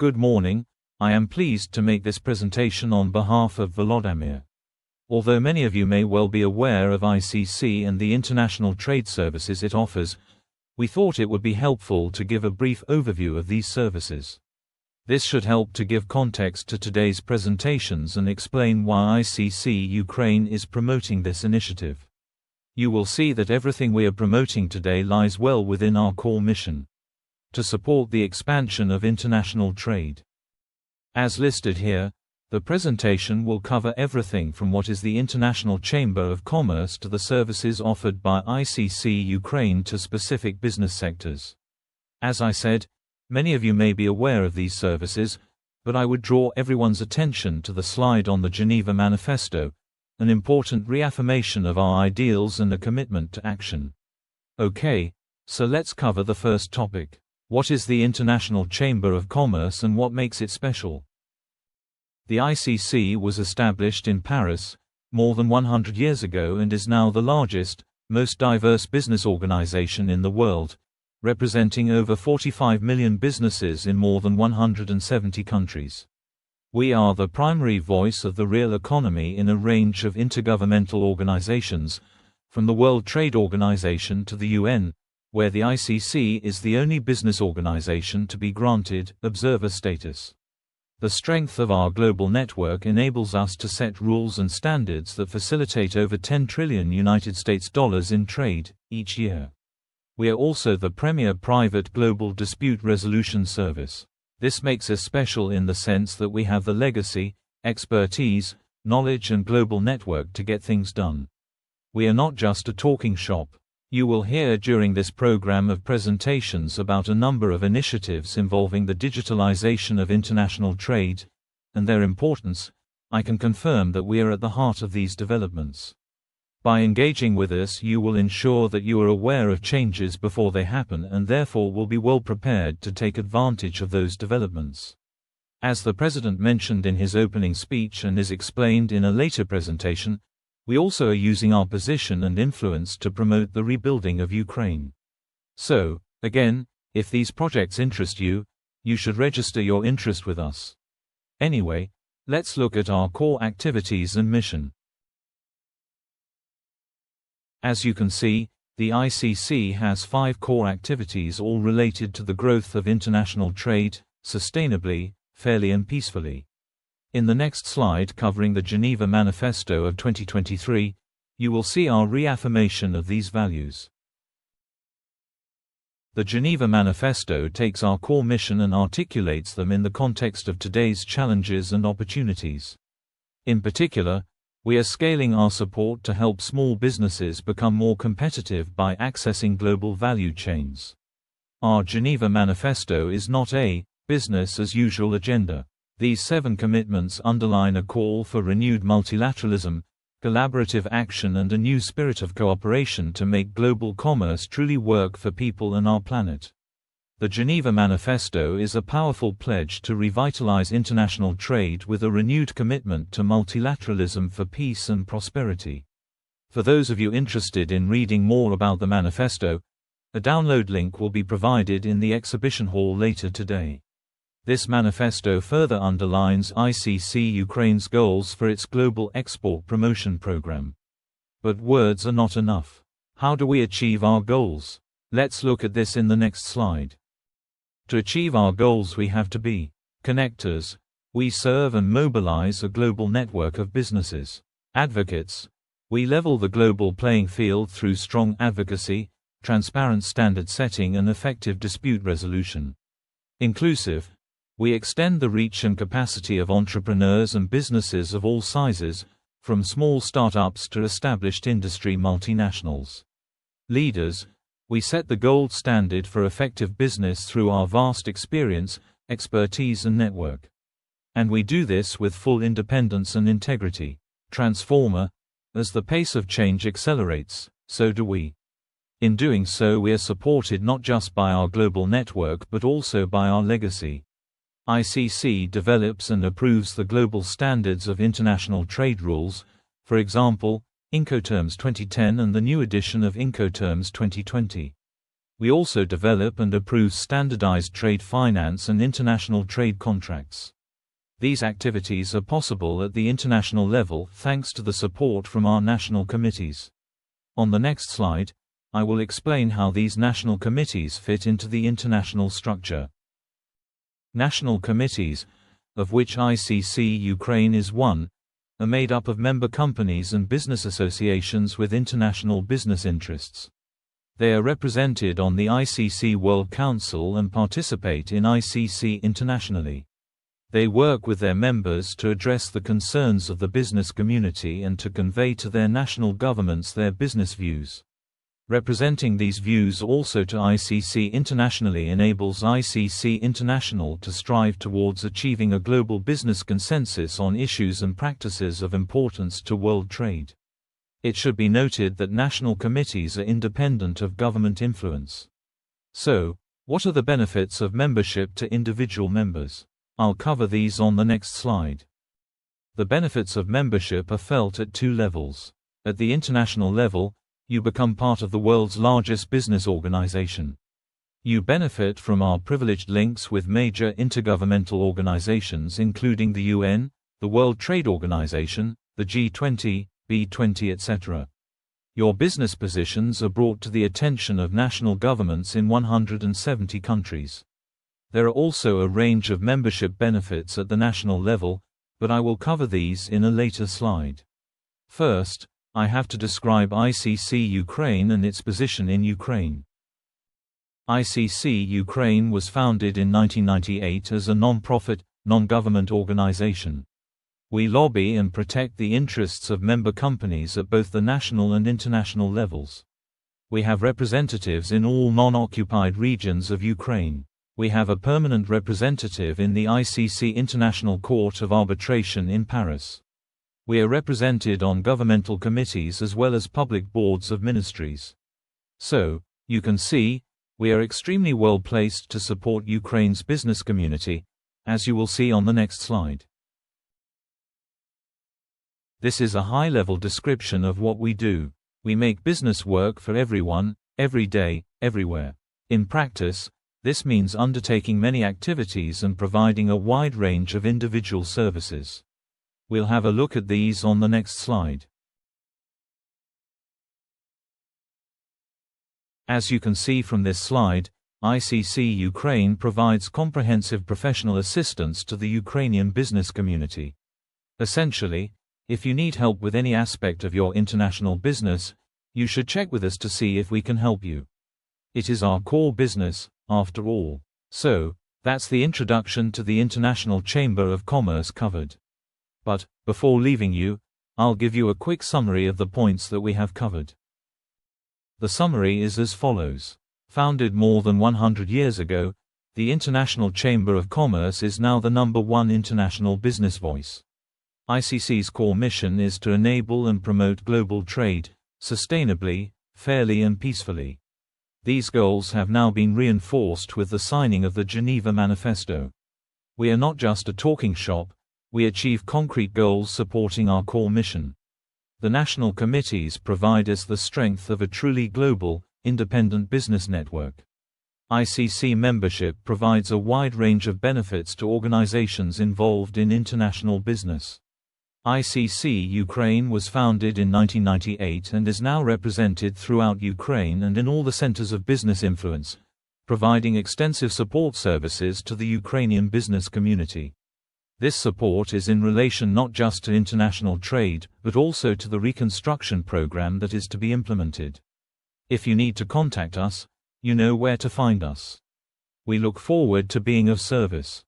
Good morning. I am pleased to make this presentation on behalf of Volodymyr. Although many of you may well be aware of ICC and the international trade services it offers, we thought it would be helpful to give a brief overview of these services. This should help to give context to today's presentations and explain why ICC Ukraine is promoting this initiative. You will see that everything we are promoting today lies well within our core mission: to support the expansion of international trade. As listed here, the presentation will cover everything from what is the International Chamber of Commerce to the services offered by ICC Ukraine to specific business sectors. As I said, many of you may be aware of these services, but I would draw everyone's attention to the slide on the Geneva Manifesto, an important reaffirmation of our ideals and a commitment to action. Okay, so let's cover the first topic. What is the International Chamber of Commerce and what makes it special? The ICC was established in Paris more than 100 years ago and is now the largest, most diverse business organization in the world, representing over 45 million businesses in more than 170 countries. We are the primary voice of the real economy in a range of intergovernmental organizations, from the World Trade Organization to the UN, where the ICC is the only business organization to be granted observer status. The strength of our global network enables us to set rules and standards that facilitate over $10 trillion in trade each year. We are also the premier private global dispute resolution service. This makes us special in the sense that we have the legacy, expertise, knowledge and global network to get things done. We are not just a talking shop. You will hear during this program of presentations about a number of initiatives involving the digitalization of international trade and their importance. I can confirm that we are at the heart of these developments. By engaging with us, you will ensure that you are aware of changes before they happen and therefore will be well prepared to take advantage of those developments. As the President mentioned in his opening speech and is explained in a later presentation, we also are using our position and influence to promote the rebuilding of Ukraine. So, again, if these projects interest you, you should register your interest with us. Anyway, let's look at our core activities and mission. As you can see, the ICC has 5 core activities, all related to the growth of international trade, sustainably, fairly and peacefully. In the next slide covering the Geneva Manifesto of 2023, you will see our reaffirmation of these values. The Geneva Manifesto takes our core mission and articulates them in the context of today's challenges and opportunities. In particular, we are scaling our support to help small businesses become more competitive by accessing global value chains. Our Geneva Manifesto is not a business-as-usual agenda. These 7 commitments underline a call for renewed multilateralism, collaborative action and a new spirit of cooperation to make global commerce truly work for people and our planet. The Geneva Manifesto is a powerful pledge to revitalize international trade with a renewed commitment to multilateralism for peace and prosperity. For those of you interested in reading more about the manifesto, a download link will be provided in the exhibition hall later today. This manifesto further underlines ICC Ukraine's goals for its global export promotion program. But words are not enough. How do we achieve our goals? Let's look at this in the next slide. To achieve our goals, we have to be connectors. We serve and mobilize a global network of businesses. Advocates. We level the global playing field through strong advocacy, transparent standard setting and effective dispute resolution. Inclusive. We extend the reach and capacity of entrepreneurs and businesses of all sizes, from small startups to established industry multinationals. Leaders. We set the gold standard for effective business through our vast experience, expertise and network. And we do this with full independence and integrity. Transformer. As the pace of change accelerates, so do we. In doing so, we are supported not just by our global network but also by our legacy. ICC develops and approves the global standards of international trade rules, for example, Incoterms 2010 and the new edition of Incoterms 2020. We also develop and approve standardized trade finance and international trade contracts. These activities are possible at the international level thanks to the support from our national committees. On the next slide, I will explain how these national committees fit into the international structure. National committees, of which ICC Ukraine is one, are made up of member companies and business associations with international business interests. They are represented on the ICC World Council and participate in ICC internationally. They work with their members to address the concerns of the business community and to convey to their national governments their business views. Representing these views also to ICC internationally enables ICC International to strive towards achieving a global business consensus on issues and practices of importance to world trade. It should be noted that national committees are independent of government influence. So, what are the benefits of membership to individual members? I'll cover these on the next slide. The benefits of membership are felt at two levels. At the international level, you become part of the world's largest business organization. You benefit from our privileged links with major intergovernmental organizations including the UN, the World Trade Organization, the G20, B20 etc. Your business positions are brought to the attention of national governments in 170 countries. There are also a range of membership benefits at the national level, but I will cover these in a later slide. First, I have to describe ICC Ukraine and its position in Ukraine. ICC Ukraine was founded in 1998 as a non-profit, non-government organization. We lobby and protect the interests of member companies at both the national and international levels. We have representatives in all non-occupied regions of Ukraine. We have a permanent representative in the ICC International Court of Arbitration in Paris. We are represented on governmental committees as well as public boards of ministries. So, you can see, we are extremely well placed to support Ukraine's business community, as you will see on the next slide. This is a high-level description of what we do. We make business work for everyone, every day, everywhere. In practice, this means undertaking many activities and providing a wide range of individual services. We'll have a look at these on the next slide. As you can see from this slide, ICC Ukraine provides comprehensive professional assistance to the Ukrainian business community. Essentially, if you need help with any aspect of your international business, you should check with us to see if we can help you. It is our core business, after all. So, that's the introduction to the International Chamber of Commerce covered. But, before leaving you, I'll give you a quick summary of the points that we have covered. The summary is as follows. Founded more than 100 years ago, the International Chamber of Commerce is now the #1 international business voice. ICC's core mission is to enable and promote global trade, sustainably, fairly and peacefully. These goals have now been reinforced with the signing of the Geneva Manifesto. We are not just a talking shop, we achieve concrete goals supporting our core mission. The national committees provide us the strength of a truly global, independent business network. ICC membership provides a wide range of benefits to organizations involved in international business. ICC Ukraine was founded in 1998 and is now represented throughout Ukraine and in all the centers of business influence, providing extensive support services to the Ukrainian business community. This support is in relation not just to international trade, but also to the reconstruction program that is to be implemented. If you need to contact us, you know where to find us. We look forward to being of service.